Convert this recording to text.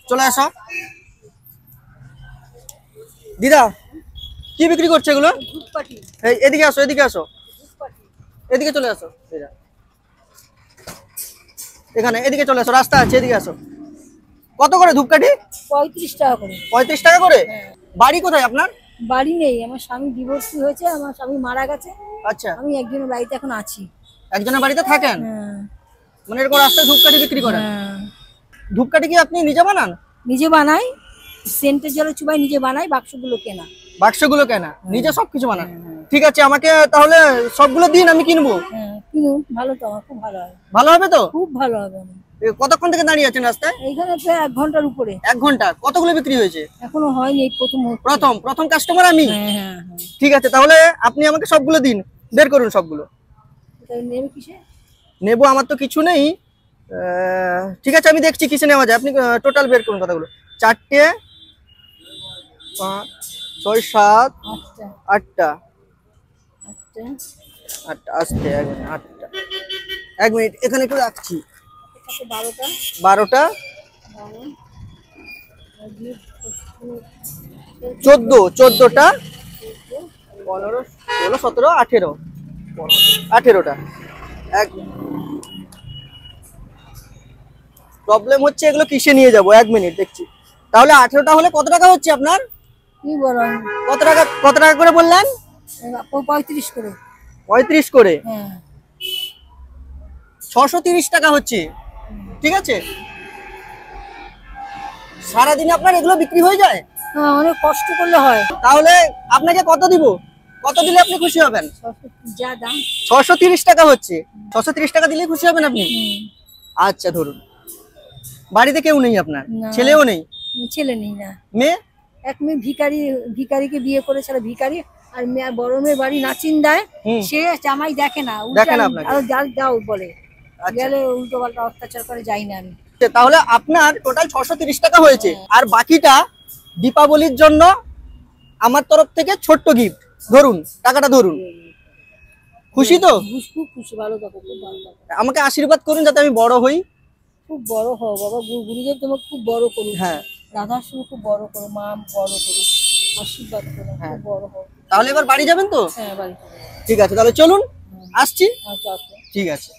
চলে আসো দিদা, কি বিক্রি করছে এগুলো? এই এদিকে আসো, এদিকে আসো, এদিকে চলে আসো দিদা, এখানে এদিকে চলে আসো, রাস্তা আছে, এদিকে আসো। কত করে ধূপকাঠি? 35 টাকা করে। 35 টাকা করে? বাড়ি কোথায় আপনার? বাড়ি নেই, আমার স্বামী ডিভোর্সি হয়েছে, আমার স্বামী মারা গেছে। আচ্ছা, আমি একজনের বাড়িতে এখন আছি। একজনের বাড়িতে থাকেন? হ্যাঁ মানে এরকম রাস্তায় ধূপকাঠি বিক্রি করেন? হ্যাঁ, ধূপকাঠি কি আপনি নিজে বানান? নিজে বানাই, সেন্টের জলে চুবাই, নিজে বানাই, বাক্সগুলো কেনা। বাক্সগুলো কেনা, নিজে সবকিছু বানান? ঠিক আছে, আমাকে তাহলে সবগুলো দিন, আমি কিনবো। হ্যাঁ কিনুন, ভালো তো, আমার খুব ভালো হবে। ভালো হবে তো? খুব ভালো হবে আমার। কতক্ষণ থেকে দাঁড়িয়ে আছেন রাস্তায়? এইখানে প্রায় 1 ঘন্টার উপরে। 1 ঘন্টা? কতগুলো বিক্রি হয়েছে? এখনো হয়নি, এই প্রথম হচ্ছে। প্রথম কাস্টমার আমি? হ্যাঁ হ্যাঁ হ্যাঁ। ঠিক আছে, তাহলে আপনি আমাকে সবগুলো দিন, বের করুন সবগুলো। এটা নেবে কিসে? নেবো, আমার তো কিছু নেই। ঠিক আছে, আমি দেখছি কিসে নেওয়া যায়, আপনি টোটাল বের করুন কথাগুলো। 4টে, 5, 6, 7, 8টা। 8টা আসতে 8টা। 1 মিনিট এখানে একটু রাখছি। 12টা, 14টা, 15, 16, 17, 18, 18টা। প্রবলেম হচ্ছে এগুলো কিসে নিয়ে যাবো, 1 মিনিট দেখছি। তাহলে 18টা হলে কত টাকা হচ্ছে আপনার? কি বলো? কত টাকা করে বললেন? 35 করে। 35 করে? হ্যাঁ, 630 টাকা হচ্ছে। ঠিক আছে, সারাদিনে আপনার এগুলো বিক্রি হয়ে যায়? হ্যাঁ, অনেক কষ্ট করলে হয়। তাহলে আপনাকে কত দিব, কত দিলে আপনি খুশি হবেন? যা দাম। 630 টাকা হচ্ছে, 630 টাকা দিলে খুশি হবেন আপনি? আচ্ছা ধরুন। বাড়িতে কেউ নেই আপনার? ছেলেও নেই? ছেলে নেই না। মেয়ে? এক মেয়ে ভিখারিকে বিয়ে করেছে, ভিখারি। আর মেয়ে, বড় মেয়ে বাড়ি নাচিন্দায়, সে জামাই দেখে না, যাও বলে, গেলে উল্টো পাল্টা অত্যাচার করে, যাই না আমি। তাহলে আপনার টোটাল 630 টাকা হয়েছে, আর বাকিটা দীপাবলির জন্য আমার তরফ থেকে ছোট্ট গিফট। ধরুন, টাকাটা ধরুন। খুশি তো? খুব খুশি, ভালো থাকো, খুব ভালো থাকো। আমাকে আশীর্বাদ করুন যাতে আমি বড় হই। খুব বড় হও বাবা, গুরুদেব তোমাকে খুব বড় করুন। হ্যাঁ, রাধার সঙ্গে খুব বড় করো, মা বড় করুন, আশীর্বাদ করো, খুব বড় হও। তাহলে এবার বাড়ি যাবেন তো? হ্যাঁ, বাড়ি। ঠিক আছে, তাহলে চলুন, আসছি। আচ্ছা আচ্ছা, ঠিক আছে।